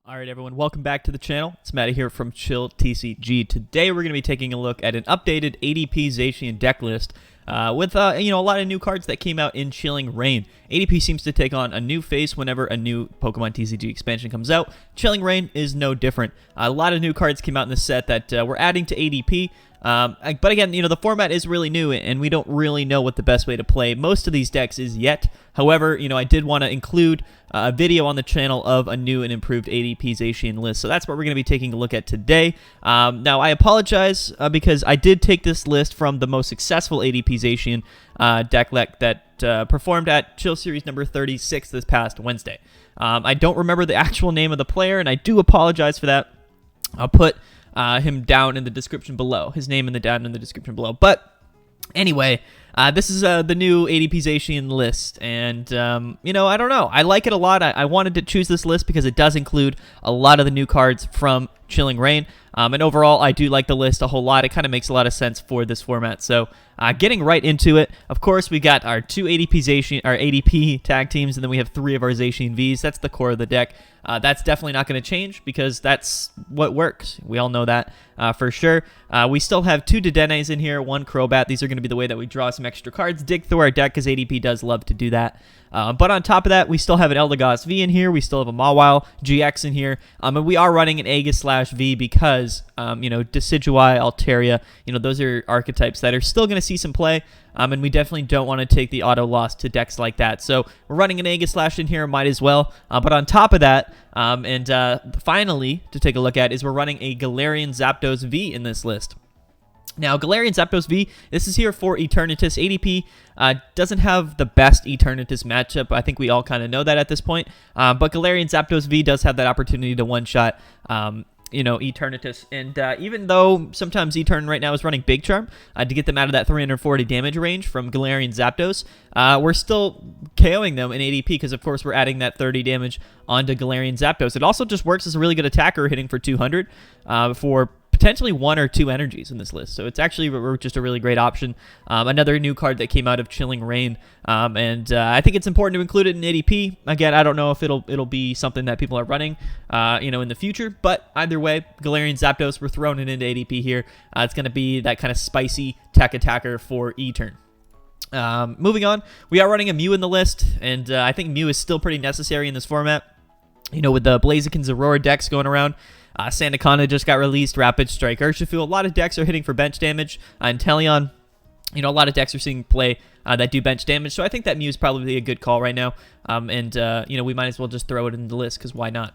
All right, everyone, welcome back to the channel. It's Matty here from Chill TCG. Today, we're going to be taking a look at an updated ADP Zacian deck list with a lot of new cards that came out in Chilling Reign. ADP seems to take on a new face whenever a new Pokemon TCG expansion comes out. Chilling Reign is no different. A lot of new cards came out in the set that we're adding to ADP. But again, the format is really new, and we don't really know what the best way to play most of these decks is yet. However, I did want to include a video on the channel of a new and improved ADP Zacian list. So that's what we're going to be taking a look at today. Now, I apologize because I did take this list from the most successful ADP Zacian deck that performed at Chill Series number 36 this past Wednesday. I don't remember the actual name of the player, and I do apologize for that. I'll put him down in the description below. His name down in the description below. But anyway, this is the new ADP Zacian list, and I don't know. I like it a lot. I wanted to choose this list because it does include a lot of the new cards from Chilling Reign, and overall, I do like the list a whole lot. It kind of makes a lot of sense for this format. So, getting right into it, of course, we got our two ADP tag teams, and then we have three of our Zacian Vs. That's the core of the deck. That's definitely not going to change because that's what works. We all know that for sure. We still have two Dedennes in here, one Crobat. These are going to be the way that we draw some extra cards, dig through our deck, because ADP does love to do that. But on top of that, we still have an Eldegoss V in here. We still have a Mawile-GX in here. And we are running an Aegislash V because, Decidueye, Altaria, those are archetypes that are still going to see some play. And we definitely don't want to take the auto loss to decks like that. So we're running an Aegislash in here, might as well. But on top of that, finally, to take a look at, is we're running a Galarian Zapdos V in this list. Now, Galarian Zapdos V, this is here for Eternatus. ADP doesn't have the best Eternatus matchup. I think we all kind of know that at this point. But Galarian Zapdos V does have that opportunity to one-shot Eternatus. And even though sometimes Etern right now is running Big Charm to get them out of that 340 damage range from Galarian Zapdos, we're still KOing them in ADP because, of course, we're adding that 30 damage onto Galarian Zapdos. It also just works as a really good attacker, hitting for 200 for potentially one or two energies in this list. So it's actually just a really great option. Another new card that came out of Chilling Reign. I think it's important to include it in ADP. Again, I don't know if it'll be something that people are running, in the future. But either way, Galarian Zapdos, we're throwing it into ADP here. It's going to be that kind of spicy tech attacker for E-turn. Moving on, we are running a Mew in the list, and I think Mew is still pretty necessary in this format. With the Blaziken's Aurora decks going around. Sandaconda just got released, Rapid Strike, Urshifu. A lot of decks are hitting for bench damage. Inteleon, a lot of decks are seeing play that do bench damage. So I think that Mew is probably a good call right now. We might as well just throw it in the list because why not?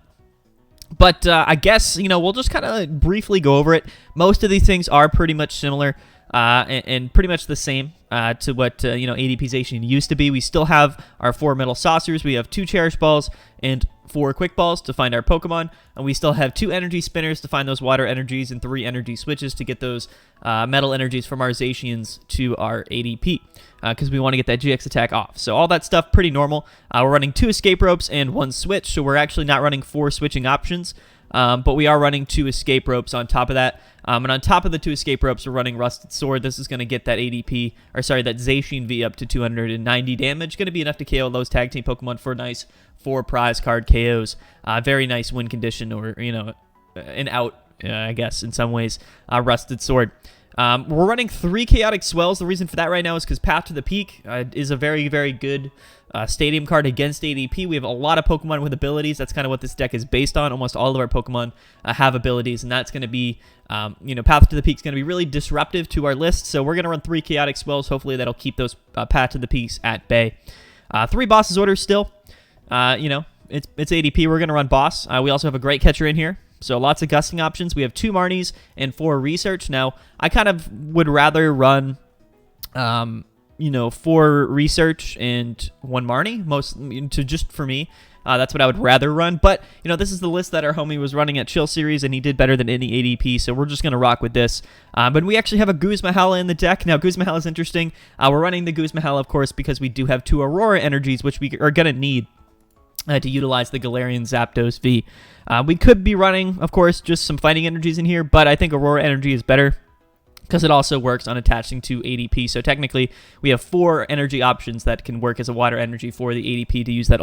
But I guess, we'll just kind of briefly go over it. Most of these things are pretty much similar and pretty much the same to what, ADP Zacian used to be. We still have our 4 Metal Saucers. We have 2 Cherish Balls and 4 Quick Balls to find our Pokemon. And we still have 2 Energy Spinners to find those Water Energies and 3 Energy Switches to get those Metal Energies from our Zacians to our ADP. Because we want to get that GX attack off. So all that stuff, pretty normal. We're running 2 Escape Ropes and 1 Switch. So we're actually not running 4 switching options. But we are running 2 Escape Ropes on top of that. And on top of the 2 Escape Ropes, we're running Rusted Sword. This is going to get that that Zacian V up to 290 damage. Going to be enough to KO those tag team Pokemon for nice 4 prize card KOs. Very nice win condition, or, an out, I guess, in some ways. Rusted Sword. We're running 3 Chaotic Swells. The reason for that right now is because Path to the Peak is a very, very good stadium card against ADP. We have a lot of Pokemon with abilities. That's kind of what this deck is based on. Almost all of our Pokemon have abilities, and that's going to be, Path to the Peak is going to be really disruptive to our list. So we're going to run 3 Chaotic Swells. Hopefully that'll keep those Path to the Peaks at bay. 3 Boss's Orders still. It's ADP. We're going to run Boss. We also have a Great Catcher in here. So lots of gusting options. We have 2 Marnies and 4 Research. Now, I kind of would rather run, 4 Research and 1 Marnie, just for me. That's what I would rather run. But, this is the list that our homie was running at Chill Series, and he did better than any ADP, so we're just going to rock with this. But we actually have a Guzma Hala in the deck. Now, Guzma Hala is interesting. We're running the Guzma Hala, of course, because we do have 2 Aurora Energies, which we are going to need to utilize the Galarian Zapdos V. We could be running, of course, just some fighting energies in here, but I think Aurora Energy is better because it also works on attaching to ADP. So technically, we have 4 energy options that can work as a water energy for the ADP to use that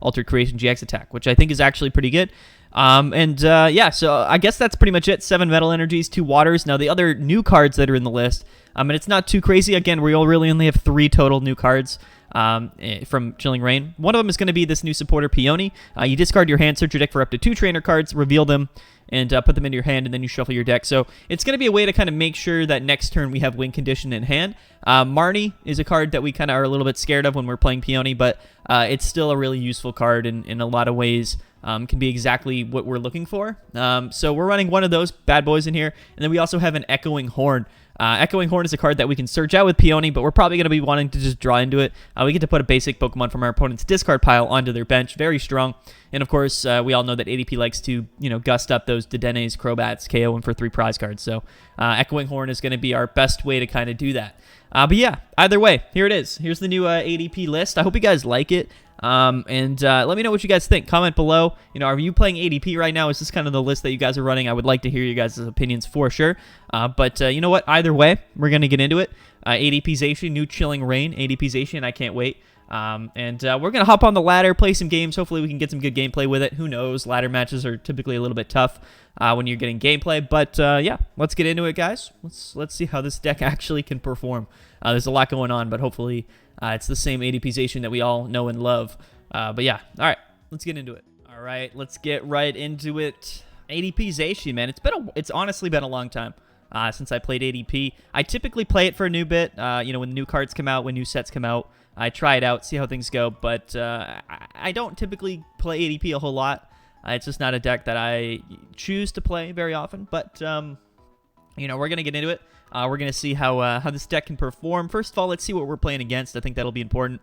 Altered Creation GX attack, which I think is actually pretty good. Yeah, so I guess that's pretty much it. 7 Metal Energies, 2 Waters. Now, the other new cards that are in the list, and it's not too crazy. Again, we really only have 3 total new cards from Chilling Reign. One of them is going to be this new supporter, Peony. You discard your hand, search your deck for up to 2 trainer cards, reveal them, and put them into your hand, and then you shuffle your deck. So it's going to be a way to kind of make sure that next turn we have win condition in hand. Marnie is a card that we kind of are a little bit scared of when we're playing Peony, but it's still a really useful card in a lot of ways. Can be exactly what we're looking for. So we're running one of those bad boys in here, and then we also have an Echoing Horn. Echoing Horn is a card that we can search out with Peony, but we're probably going to be wanting to just draw into it. We get to put a basic Pokemon from our opponent's discard pile onto their bench. Very strong. And of course, we all know that ADP likes to, gust up those Dedennes, Crobats, KO them for 3 prize cards. So Echoing Horn is going to be our best way to kind of do that. But yeah, either way, here it is. Here's the new ADP list. I hope you guys like it. Let me know what you guys think. Comment below. Are you playing ADP right now? Is this kind of the list that you guys are running? I would like to hear you guys' opinions for sure. But you know what? Either way, we're going to get into it. ADP Zacian, new Chilling Reign. ADP Zacian, I can't wait. We're going to hop on the ladder, play some games. Hopefully we can get some good gameplay with it. Who knows? Ladder matches are typically a little bit tough when you're getting gameplay. But yeah, let's get into it, guys. Let's see how this deck actually can perform. There's a lot going on, but hopefully it's the same ADP Zacian that we all know and love. But yeah, all right, let's get into it. All right, let's get right into it. ADP Zacian, man, it's honestly been a long time since I played ADP. I typically play it for a new bit. When new cards come out, when new sets come out, I try it out, see how things go. But I don't typically play ADP a whole lot. It's just not a deck that I choose to play very often. But we're gonna get into it. We're going to see how this deck can perform. First of all, let's see what we're playing against. I think that'll be important.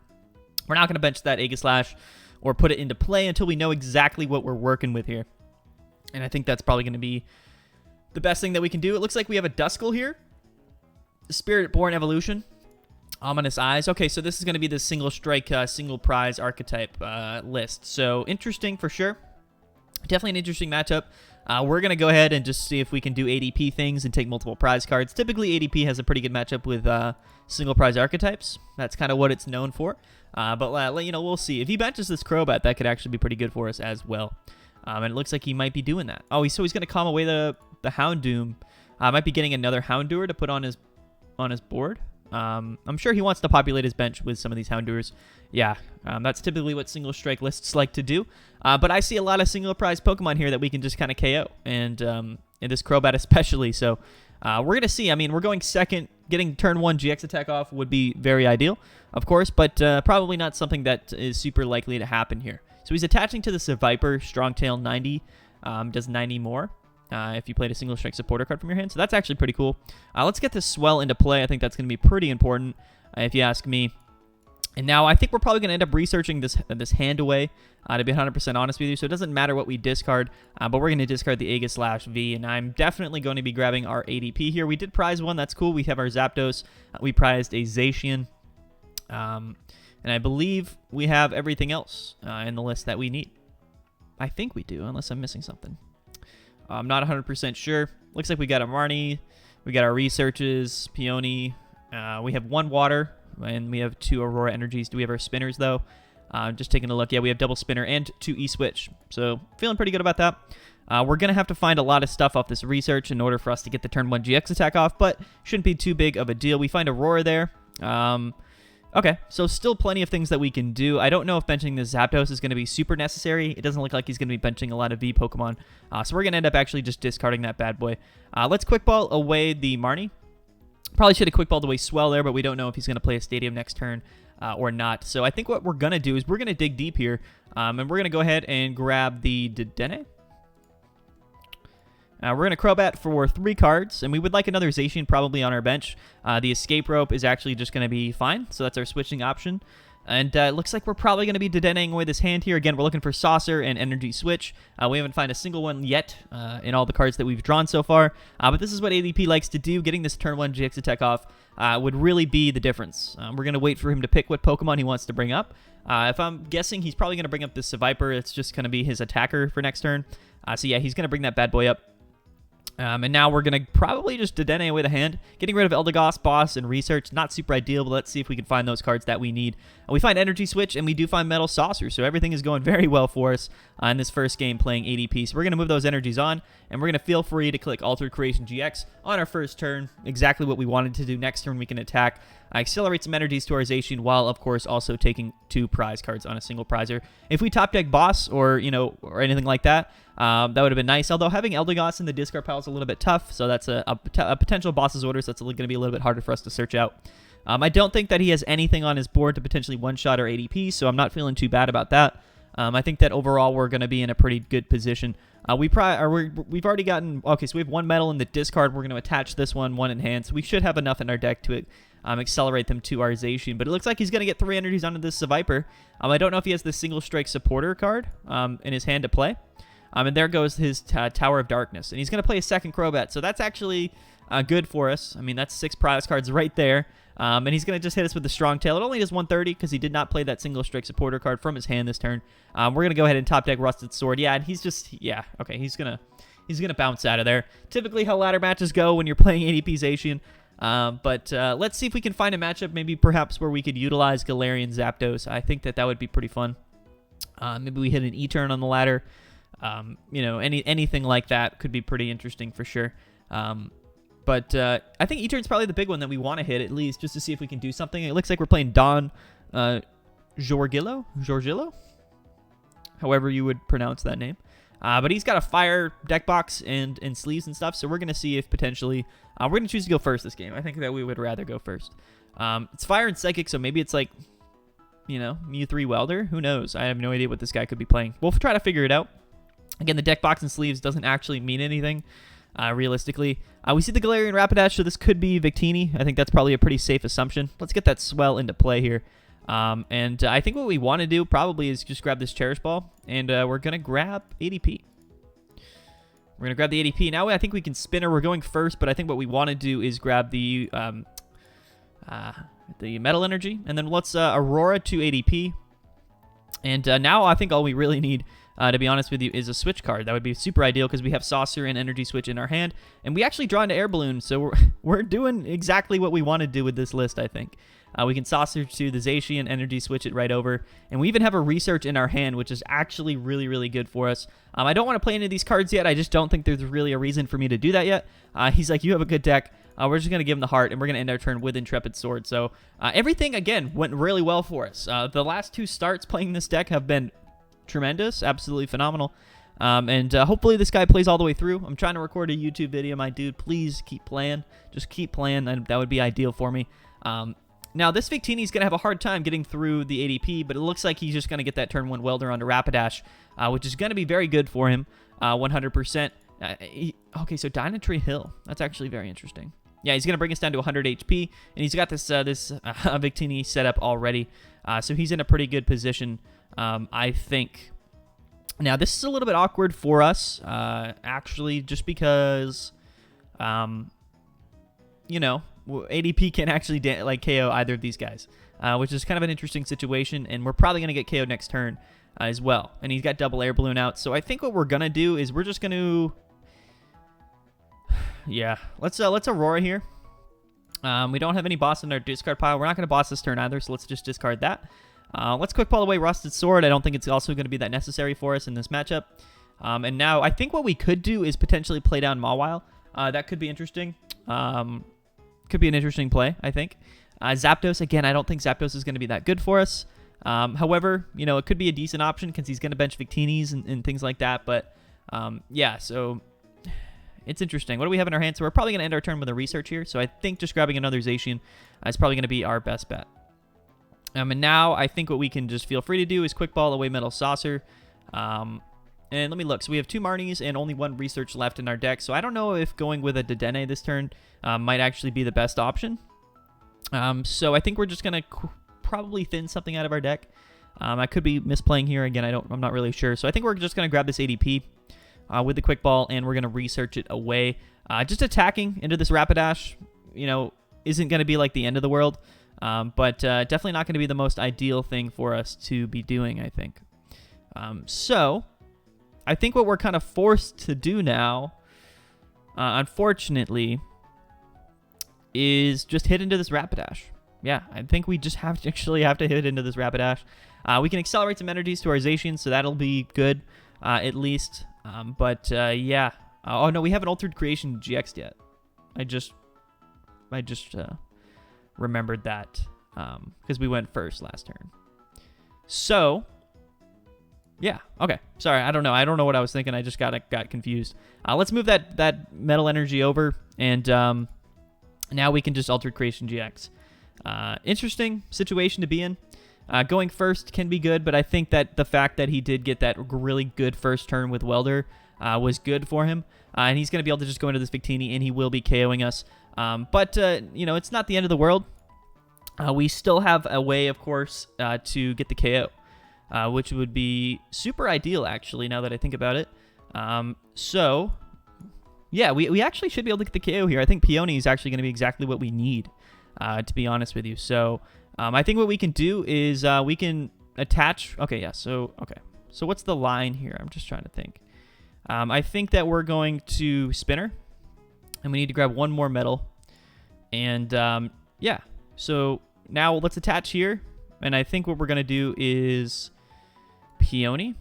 We're not going to bench that Aegislash or put it into play until we know exactly what we're working with here. And I think that's probably going to be the best thing that we can do. It looks like we have a Duskull here. Spirit-Born Evolution. Ominous Eyes. Okay, so this is going to be the single strike, single prize archetype list. So interesting for sure. Definitely an interesting matchup. We're going to go ahead and just see if we can do ADP things and take multiple prize cards. Typically, ADP has a pretty good matchup with single prize archetypes. That's kind of what it's known for. But we'll see. If he benches this Crobat, that could actually be pretty good for us as well. And it looks like he might be doing that. Oh, so he's going to calm away the Houndoom. Might be getting another Houndour to put on his board. I'm sure he wants to populate his bench with some of these Houndours. Yeah, that's typically what single strike lists like to do. But I see a lot of single prize Pokemon here that we can just kind of KO, and this Crobat especially. So we're going to see. I mean, we're going second. Getting turn 1 GX attack off would be very ideal, of course, but probably not something that is super likely to happen here. So he's attaching to the Viper, Strongtail 90, does 90 more. If you played a single strike supporter card from your hand. So that's actually pretty cool. Let's get this Swell into play. I think that's going to be pretty important, if you ask me. And now I think we're probably going to end up researching this hand away, to be 100% honest with you. So it doesn't matter what we discard, but we're going to discard the Aegislash V, and I'm definitely going to be grabbing our ADP here. We did prize one. That's cool. We have our Zapdos. We prized a Zacian. And I believe we have everything else in the list that we need. I think we do, unless I'm missing something. I'm not 100% sure. Looks like we got a Marnie. We got our researches, Peony. We have 1 water, and we have 2 Aurora energies. Do we have our spinners, though? Just taking a look. Yeah, we have double spinner and 2 E-switch. So feeling pretty good about that. We're going to have to find a lot of stuff off this research in order for us to get the turn 1 GX attack off, but shouldn't be too big of a deal. We find Aurora there. Okay, so still plenty of things that we can do. I don't know if benching the Zapdos is going to be super necessary. It doesn't look like he's going to be benching a lot of V Pokemon. So we're going to end up actually just discarding that bad boy. Let's Quick Ball away the Marnie. Probably should have Quick Balled away Swell there, but we don't know if he's going to play a Stadium next turn or not. So I think what we're going to do is we're going to dig deep here, and we're going to go ahead and grab the Dedenne. We're going to Crobat for 3 cards, and we would like another Zacian probably on our bench. The Escape Rope is actually just going to be fine, so that's our switching option. And it looks like we're probably going to be Dedenneing away this hand here. Again, we're looking for Saucer and Energy Switch. We haven't found a single one yet in all the cards that we've drawn so far. But this is what ADP likes to do. Getting this turn 1 GX attack off would really be the difference. We're going to wait for him to pick what Pokemon he wants to bring up. If I'm guessing, he's probably going to bring up this Viper. It's just going to be his attacker for next turn. So yeah, he's going to bring that bad boy up. And now we're going to probably just Dedenne away the hand. Getting rid of Eldegoss, Boss, and Research. Not super ideal, but let's see if we can find those cards that we need. We find Energy Switch, and we do find Metal Saucer, so everything is going very well for us in this first game playing ADP. So we're going to move those energies on, and we're going to feel free to click Altered Creation GX on our first turn. Exactly what we wanted to do. Next turn we can attack, accelerate some energies to our Zacian, while, of course, also taking 2 prize cards on a single prizer. If we top deck Boss or, or anything like that, that would have been nice, although having Eldegoss in the discard pile is a little bit tough, so that's a potential boss's order, so that's going to be a little bit harder for us to search out. I don't think that he has anything on his board to potentially one-shot our ADP, so I'm not feeling too bad about that. I think that overall we're going to be in a pretty good position. We've already gotten... Okay, so we have 1 metal in the discard. We're going to attach this one in hand, so we should have enough in our deck to accelerate them to our Zacian, but it looks like he's going to get 3 energies onto this Viper. I don't know if he has the single strike supporter card in his hand to play. And there goes his Tower of Darkness. And he's going to play a second Crobat. So that's actually good for us. I mean, that's 6 prize cards right there. And he's going to just hit us with the Strong Tail. It only does 130 because he did not play that single strike supporter card from his hand this turn. We're going to go ahead and top deck Rusted Sword. Yeah, and he's just... Yeah, okay, he's going to bounce out of there. Typically how ladder matches go when you're playing ADP Zacian. But let's see if we can find a matchup maybe perhaps where we could utilize Galarian Zapdos. I think that would be pretty fun. Maybe we hit an E-turn on the ladder. Anything like that could be pretty interesting for sure. But I think E-turn's probably the big one that we want to hit at least, just to see if we can do something. It looks like we're playing Don Jorgillo, however you would pronounce that name. But he's got a fire deck box and sleeves and stuff, so we're going to see if potentially... we're going to choose to go first this game. I think that we would rather go first. It's fire and psychic, so maybe it's like, Mew 3 Welder. Who knows? I have no idea what this guy could be playing. We'll try to figure it out. Again, the deck box and sleeves doesn't actually mean anything, realistically. We see the Galarian Rapidash, so this could be Victini. I think that's probably a pretty safe assumption. Let's get that Swell into play here. And I think what we want to do probably is just grab this Cherish Ball, and we're going to grab ADP. We're going to grab the ADP. Now I think we can spin her. We're going first, but I think what we want to do is grab the Metal Energy, and then let's Aurora to ADP. And now I think all we really need... to be honest with you, is a switch card. That would be super ideal because we have Saucer and Energy Switch in our hand, and we actually draw into Air Balloon, so we're doing exactly what we want to do with this list, I think. We can Saucer to the Zacian, Energy Switch it right over, and we even have a Research in our hand, which is actually really, really good for us. I don't want to play any of these cards yet. I just don't think there's really a reason for me to do that yet. He's like, you have a good deck. We're just going to give him the heart, and we're going to end our turn with Intrepid Sword. So everything, again, went really well for us. The last 2 starts playing this deck have been tremendous, absolutely phenomenal, and hopefully this guy plays all the way through. I'm trying to record a YouTube video, my dude. Please keep playing. Just keep playing. That would be ideal for me. Now, this Victini's going to have a hard time getting through the ADP, but it looks like he's just going to get that turn 1 Welder onto Rapidash, which is going to be very good for him, 100%. Okay, so Dynatree Hill. That's actually very interesting. Yeah, he's going to bring us down to 100 HP, and he's got this Victini set up already, so he's in a pretty good position, I think. Now, this is a little bit awkward for us, actually, just because, ADP can actually KO either of these guys, which is kind of an interesting situation, and we're probably going to get KO'd next turn as well. And he's got double Air Balloon out, so I think what we're going to do is we're just going to... Yeah, let's Aurora here. We don't have any boss in our discard pile. We're not going to boss this turn either, so let's just discard that. Let's Quick Ball away Rusted Sword. I don't think it's also going to be that necessary for us in this matchup. And now I think what we could do is potentially play down Mawile. That could be interesting. Could be an interesting play, I think. Zapdos, again, I don't think Zapdos is going to be that good for us. However, it could be a decent option because he's going to bench Victinis and things like that. But, yeah, so it's interesting. What do we have in our hand? So we're probably going to end our turn with a Research here. So I think just grabbing another Zacian is probably going to be our best bet. And now I think what we can just feel free to do is Quick Ball away Metal Saucer. And let me look. So we have 2 Marnies and only 1 Research left in our deck. So I don't know if going with a Dedenne this turn might actually be the best option. So I think we're just going to probably thin something out of our deck. I could be misplaying here. Again, I'm not really sure. So I think we're just going to grab this ADP with the Quick Ball, and we're going to Research it away. Just attacking into this Rapidash, isn't going to be like the end of the world. But definitely not going to be the most ideal thing for us to be doing, I think. So I think what we're kind of forced to do now unfortunately, is just hit into this Rapidash. Yeah, I think we just have to hit into this Rapidash. We can accelerate some energies to our Zacian, so that'll be good, at least. Yeah. Oh, no, we haven't altered Creation GX yet. I just remembered that because we went first last turn. So, yeah, okay. Sorry, I don't know. I don't know what I was thinking. I just got confused. Let's move that Metal Energy over, and now we can just alter Creation GX. Interesting situation to be in. Going first can be good, but I think that the fact that he did get that really good first turn with Welder was good for him. And he's going to be able to just go into this Victini, and he will be KOing us. You know, it's not the end of the world. We still have a way, of course, to get the KO, which would be super ideal, actually, now that I think about it. Yeah, we actually should be able to get the KO here. I think Peony is actually going to be exactly what we need, to be honest with you. So I think what we can do is we can attach... Okay, yeah, so what's the line here? I'm just trying to think. I think that we're going to Spinner, and we need to grab one more metal. And, yeah, so now let's attach here. And I think what we're going to do is Peony.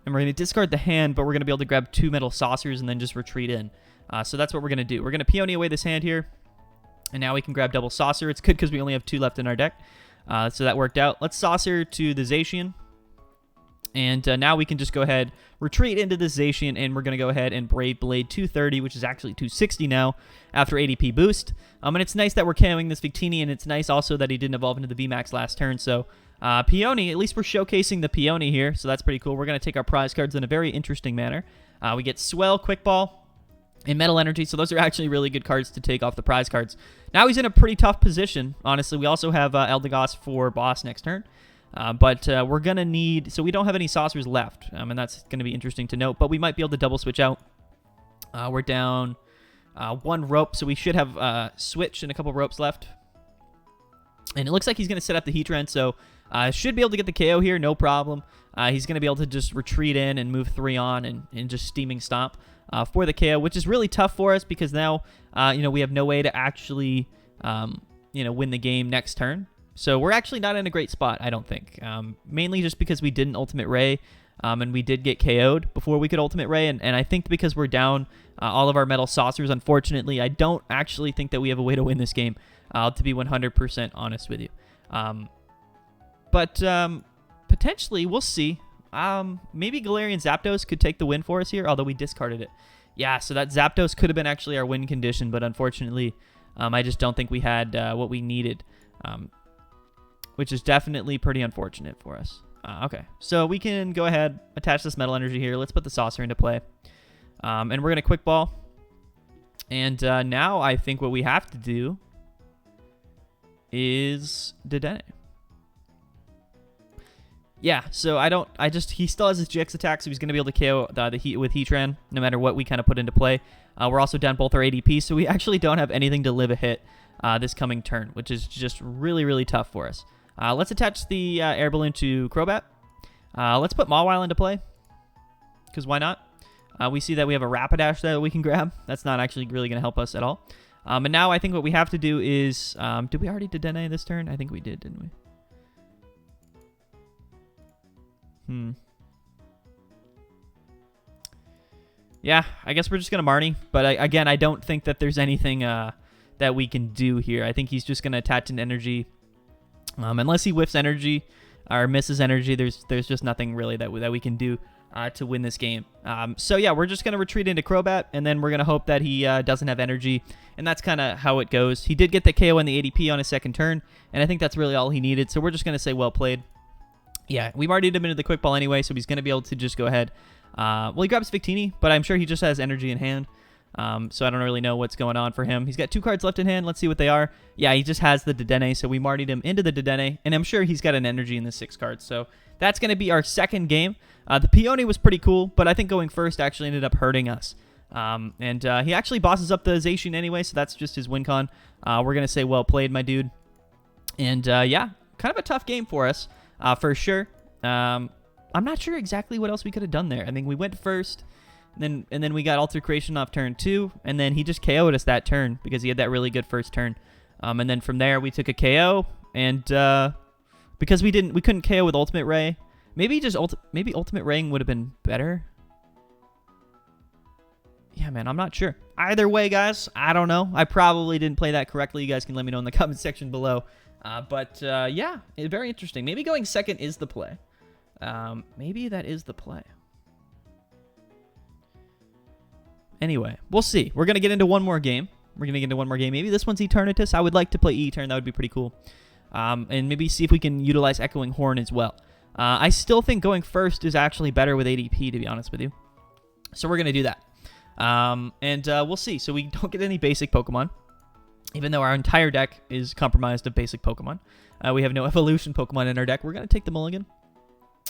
And we're going to discard the hand, but we're going to be able to grab 2 Metal Saucers and then just retreat in. So that's what we're going to do. We're going to Peony away this hand here. And now we can grab Double Saucer. It's good because we only have 2 left in our deck. So that worked out. Let's Saucer to the Zacian. And now we can just go ahead, retreat into the Zacian, and we're going to go ahead and Brave Blade 230, which is actually 260 now after ADP boost. And it's nice that we're KOing this Victini, and it's nice also that he didn't evolve into the VMAX last turn. So Peony, at least we're showcasing the Peony here, so that's pretty cool. We're going to take our prize cards in a very interesting manner. We get Swell, Quick Ball, and Metal Energy, so those are actually really good cards to take off the prize cards. Now he's in a pretty tough position, honestly. We also have Eldegoss for boss next turn. We're going to need... So we don't have any Saucers left, and that's going to be interesting to note. But we might be able to double switch out. We're down 1 rope, so we should have switch and a couple ropes left. And it looks like he's going to set up the Heatran, so should be able to get the KO here, no problem. He's going to be able to just retreat in and move 3 on and just Steaming Stomp for the KO, which is really tough for us because now, we have no way to actually, win the game next turn. So we're actually not in a great spot, I don't think. Mainly just because we didn't Ultimate Ray, and we did get KO'd before we could Ultimate Ray. And I think because we're down all of our Metal Saucers, unfortunately, I don't actually think that we have a way to win this game, to be 100% honest with you. Potentially, we'll see. Maybe Galarian Zapdos could take the win for us here, although we discarded it. Yeah, so that Zapdos could have been actually our win condition, but unfortunately, I just don't think we had what we needed. Which is definitely pretty unfortunate for us. Okay, so we can go ahead, attach this Metal Energy here. Let's put the Saucer into play. And we're going to Quick Ball. And now I think what we have to do is Dedenne. Yeah, so he still has his GX attack, so he's going to be able to KO the Heat with Heatran, no matter what we kind of put into play. We're also down both our ADP, so we actually don't have anything to live a hit this coming turn, which is just really, really tough for us. Let's attach the Air Balloon to Crobat. Let's put Mawile into play, because why not? We see that we have a Rapidash that we can grab. That's not actually really going to help us at all. And now I think what we have to do is... did we already Dedenne this turn? I think we did, didn't we? Yeah, I guess we're just going to Marnie. But again, I don't think that there's anything that we can do here. I think he's just going to attach an energy. Unless he whiffs energy or misses energy, there's just nothing really that we can do to win this game. So yeah, we're just going to retreat into Crobat, and then we're going to hope that he doesn't have energy, and that's kind of how it goes. He did get the KO in the ADP on his second turn, and I think that's really all he needed, so we're just going to say well played. Yeah, we've already him into the Quick Ball anyway, so he's going to be able to just go ahead. Well, he grabs Victini, but I'm sure he just has energy in hand. So I don't really know what's going on for him. He's got 2 cards left in hand. Let's see what they are. Yeah, he just has the Dedenne, so we Marnied him into the Dedenne, and I'm sure he's got an energy in the 6 cards. So that's going to be our second game. The Peony was pretty cool, but I think going first actually ended up hurting us. He actually bosses up the Zacian anyway, so that's just his win con. We're going to say well played, my dude. And yeah, kind of a tough game for us, for sure. I'm not sure exactly what else we could have done there. I mean, we went first. And then we got Altered Creation off turn 2, and then he just KO'd us that turn because he had that really good first turn. And then from there we took a KO, and because we couldn't KO with Ultimate Ray. Maybe maybe Ultimate Raying would have been better. Yeah, man, I'm not sure. Either way, guys, I don't know. I probably didn't play that correctly. You guys can let me know in the comment section below. Yeah, very interesting. Maybe going second is the play. Maybe that is the play. Anyway, we'll see. We're going to get into one more game. Maybe this one's Eternatus. I would like to play E-Turn. That would be pretty cool. And maybe see if we can utilize Echoing Horn as well. I still think going first is actually better with ADP, to be honest with you. So we're going to do that. We'll see. So we don't get any basic Pokemon, even though our entire deck is comprised of basic Pokemon. We have no evolution Pokemon in our deck. We're going to take the mulligan.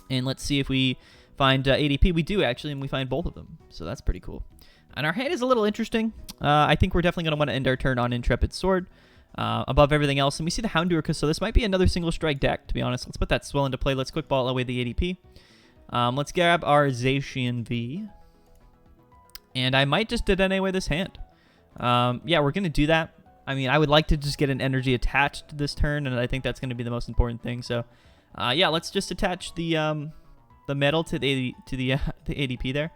And let's see if we find ADP. We do, actually, and we find both of them. So that's pretty cool. And our hand is a little interesting. I think we're definitely going to want to end our turn on Intrepid Sword above everything else. And we see the Houndour, so this might be another single strike deck, to be honest. Let's put that Swell into play. Let's quick ball away the ADP. Let's grab our Zacian V. And I might just Dedenne away this hand. Yeah, we're going to do that. I mean, I would like to just get an energy attached to this turn, and I think that's going to be the most important thing. So, yeah, let's just attach the metal to the ADP there.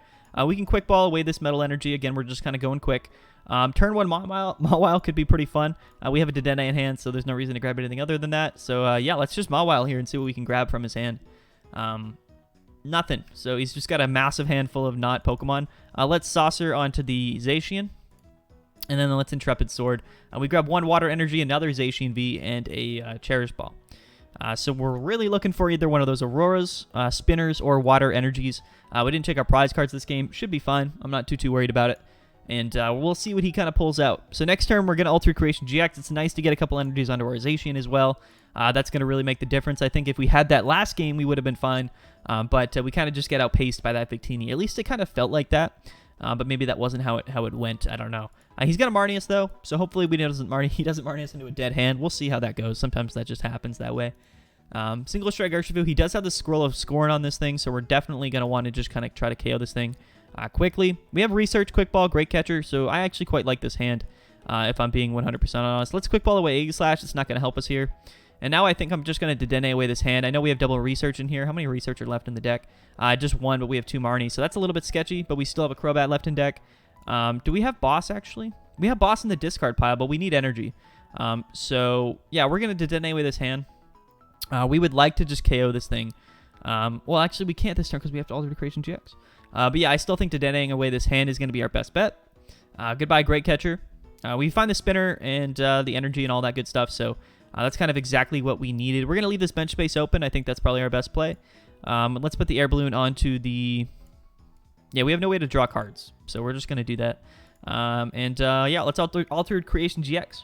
We can quick ball away this metal energy. Again, we're just kind of going quick. Turn 1 Mawile could be pretty fun. We have a Dedenne in hand, so there's no reason to grab anything other than that. So, yeah, let's just Mawile here and see what we can grab from his hand. Nothing. So he's just got a massive handful of not Pokemon. Let's Saucer onto the Zacian. And then let's Intrepid Sword. We grab 1 Water Energy, another Zacian V, and a Cherish Ball. So we're really looking for either one of those Auroras, Spinners, or Water Energies. We didn't check our prize cards this game. Should be fine. I'm not too worried about it. And we'll see what he kind of pulls out. So next turn, we're going to Altered Creation GX. It's nice to get a couple energies onto our Zacian as well. That's going to really make the difference. I think if we had that last game, we would have been fine. But we kind of just get outpaced by that Victini. At least it kind of felt like that. But maybe that wasn't how it went. I don't know. He's got a Marnius, though. So hopefully he doesn't Marnius into a dead hand. We'll see how that goes. Sometimes that just happens that way. Single Strike Urshifu. He does have the Scroll of Scorn on this thing. So we're definitely going to want to just kind of try to KO this thing quickly. We have Research, Quick Ball, Great Catcher. So I actually quite like this hand. If I'm being 100% honest. Let's Quick Ball away Aegislash. It's not going to help us here. And now I think I'm just going to Dedenne away this hand. I know we have double Research in here. How many Research are left in the deck? Just 1, but we have 2 Marnie. So that's a little bit sketchy, but we still have a Crobat left in deck. Do we have Boss, actually? We have Boss in the discard pile, but we need energy. So, yeah, we're going to Dedenne away this hand. We would like to just KO this thing. Well, actually, we can't this turn because we have to Altered Creation GX. But, yeah, I still think Dedenneing away this hand is going to be our best bet. Goodbye, Great Catcher. We find the Spinner and the energy and all that good stuff, so... that's kind of exactly what we needed. We're going to leave this bench space open. I think that's probably our best play. Let's put the Air Balloon onto the... Yeah, we have no way to draw cards, so we're just going to do that. Yeah, let's Altered Creation GX.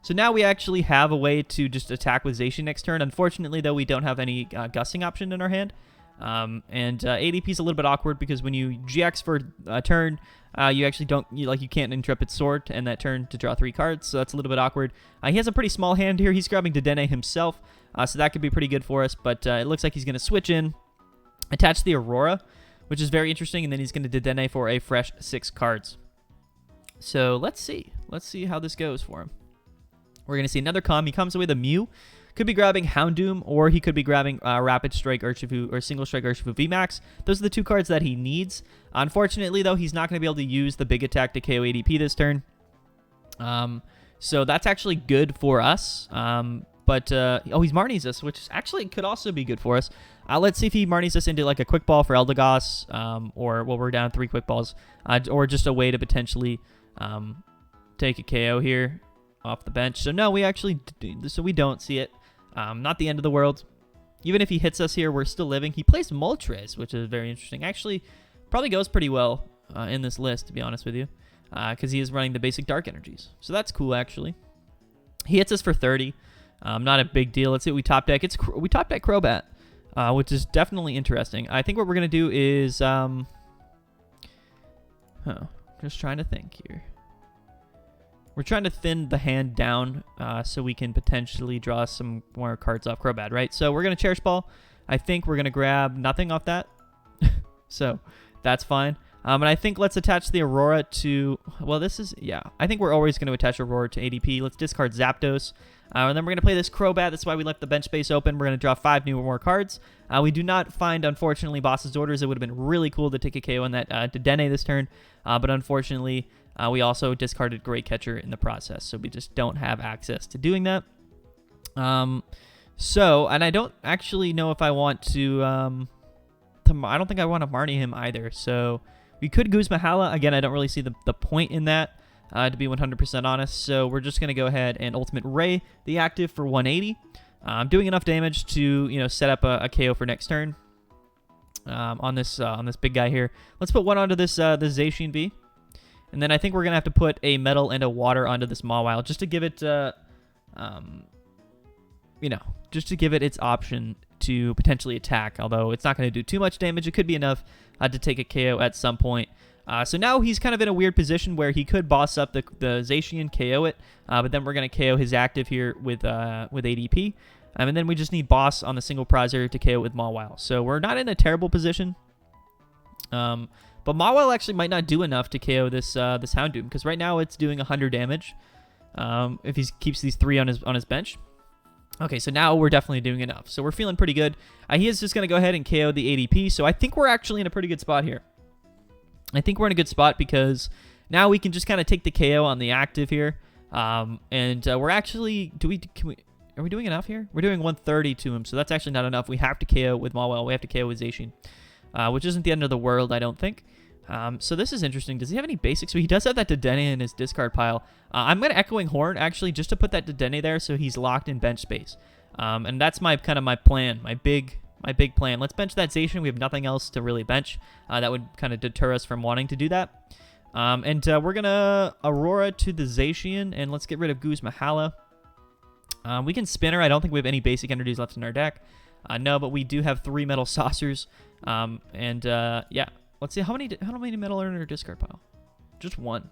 So now we actually have a way to just attack with Zacian next turn. Unfortunately, though, we don't have any Gusting option in our hand. ADP is a little bit awkward because when you GX for a turn, you actually you can't Intrepid Sword and that turn to draw 3 cards, so that's a little bit awkward. He has a pretty small hand here. He's grabbing Dedenne himself, so that could be pretty good for us, but it looks like he's going to switch in, attach the Aurora, which is very interesting, and then he's going to Dedenne for a fresh 6 cards. So let's see. Let's see how this goes for him. We're going to see another He comes away with a Mew. Could be grabbing Houndoom, or he could be grabbing Rapid Strike Urshifu or Single Strike Urshifu VMAX. Those are the 2 cards that he needs. Unfortunately, though, he's not going to be able to use the big attack to KO ADP this turn. So that's actually good for us. Oh, he's Marnies us, which actually could also be good for us. Let's see if he Marnies us into like a Quick Ball for Eldegoss, or we're down 3 Quick Balls, or just a way to potentially take a KO here off the bench. So no, we don't see it. Not the end of the world. Even if he hits us here, we're still living. He plays Moltres, which is very interesting. Actually, probably goes pretty well in this list, to be honest with you, because he is running the basic Dark Energies. So that's cool, actually. He hits us for 30. Not a big deal. Let's see what we top deck. We top deck Crobat, which is definitely interesting. I think what we're going to do is... just trying to think here. We're trying to thin the hand down so we can potentially draw some more cards off Crobat, right? So we're going to Cherish Ball. I think we're going to grab nothing off that. So that's fine. And I think let's attach the Aurora to, well, this is, yeah, I think we're always going to attach Aurora to ADP. Let's discard Zapdos. And then we're going to play this Crobat. That's why we left the bench space open. We're going to draw 5 new or more cards. We do not find, unfortunately, Boss's Orders. It would have been really cool to take a KO on that Dedenne this turn. But unfortunately, we also discarded Great Catcher in the process. So we just don't have access to doing that. And I don't actually know if I want to I don't think I want to Marnie him either. So we could Guzma Hala. Again, I don't really see the point in that. To be 100% honest. So we're just going to go ahead and Ultimate Ray the active for 180. I'm doing enough damage to, set up a KO for next turn on this big guy here. Let's put one onto this Zacian V. And then I think we're going to have to put a Metal and a Water onto this Mawile just to give it, just to give it its option to potentially attack. Although it's not going to do too much damage. It could be enough to take a KO at some point. So now he's kind of in a weird position where he could boss up the Zacian, KO it, but then we're going to KO his active here with ADP. And then we just need boss on the single prizer to KO with Mawile. So we're not in a terrible position. But Mawile actually might not do enough to KO this Houndoom, because right now it's doing 100 damage if he keeps these 3 on his bench. Okay, so now we're definitely doing enough. So we're feeling pretty good. He is just going to go ahead and KO the ADP. So I think we're actually in a pretty good spot here. I think we're in a good spot because now we can just kind of take the KO on the active here. We're actually, are we doing enough here? We're doing 130 to him, so that's actually not enough. We have to KO with Mawile. We have to KO with Zacian, which isn't the end of the world, I don't think. So this is interesting. Does he have any basics? So he does have that Dedenne in his discard pile. I'm going to Echoing Horn, actually, just to put that Dedenne there so he's locked in bench space. And that's my plan, my big plan. Let's bench that Zacian. We have nothing else to really bench. That would kind of deter us from wanting to do that. We're going to Aurora to the Zacian, and let's get rid of Guzma Hala. We can Spinner. I don't think we have any basic energies left in our deck. No, but we do have 3 Metal Saucers. Yeah. Let's see, how many metal are in our discard pile? Just 1.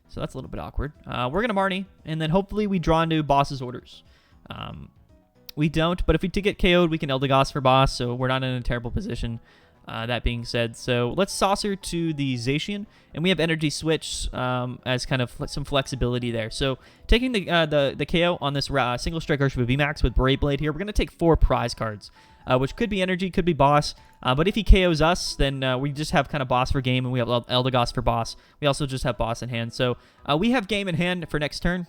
So that's a little bit awkward. We're going to Marnie, and then hopefully we draw into Boss's Orders. We don't, but if we did get KO'd, we can Eldegoss for boss, so we're not in a terrible position. That being said, so let's Saucer to the Zacian, and we have Energy Switch as kind of some flexibility there. So taking the KO on this single strike Arceus VMAX with Brave Blade here, we're going to take 4 prize cards, which could be Energy, could be boss. But if he KOs us, then we just have kind of boss for game, and we have Eldegoss for boss. We also just have boss in hand. So we have game in hand for next turn,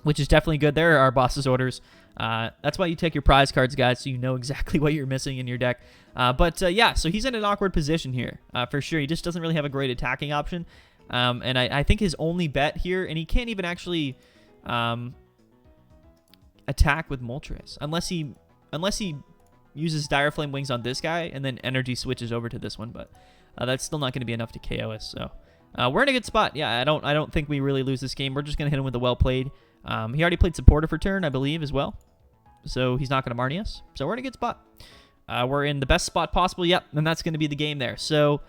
which is definitely good. There are our Boss's Orders. That's why you take your prize cards, guys, so you know exactly what you're missing in your deck. Yeah, so he's in an awkward position here, for sure. He just doesn't really have a great attacking option. I think his only bet here, and he can't even actually attack with Moltres, unless he uses Dire Flame Wings on this guy, and then Energy switches over to this one, but that's still not going to be enough to KO us, so... we're in a good spot. Yeah, I don't think we really lose this game. We're just going to hit him with the Well Played. He already played Supporter for turn, I believe, as well. So he's not going to Marnie us. So we're in a good spot. We're in the best spot possible. Yep, and that's going to be the game there. So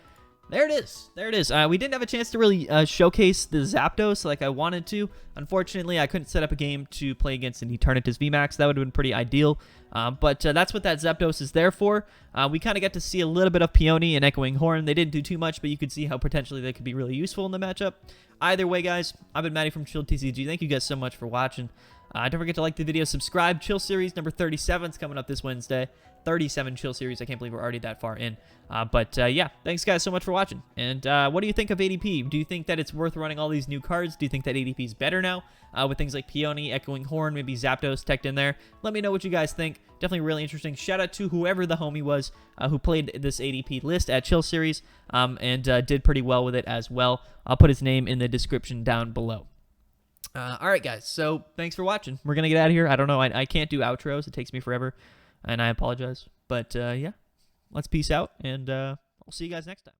there it is. There it is. We didn't have a chance to really showcase the Zapdos like I wanted to. Unfortunately, I couldn't set up a game to play against an Eternatus VMAX. That would have been pretty ideal. But that's what that Zapdos is there for. We kind of got to see a little bit of Peony and Echoing Horn. They didn't do too much, but you could see how potentially they could be really useful in the matchup. Either way, guys, I've been Matty from Chill TCG. Thank you guys so much for watching. Don't forget to like the video, subscribe. Chill Series number 37 is coming up this Wednesday. 37 Chill Series. I can't believe we're already that far in. Yeah, thanks guys so much for watching. And what do you think of ADP? Do you think that it's worth running all these new cards? Do you think that ADP is better now with things like Peony, Echoing Horn, maybe Zapdos teched in there? Let me know what you guys think. Definitely really interesting. Shout out to whoever the homie was who played this ADP list at Chill Series and did pretty well with it as well. I'll put his name in the description down below. All right, guys. So thanks for watching. We're going to get out of here. I don't know. I can't do outros. It takes me forever, and I apologize. But, yeah, let's peace out, and I'll see you guys next time.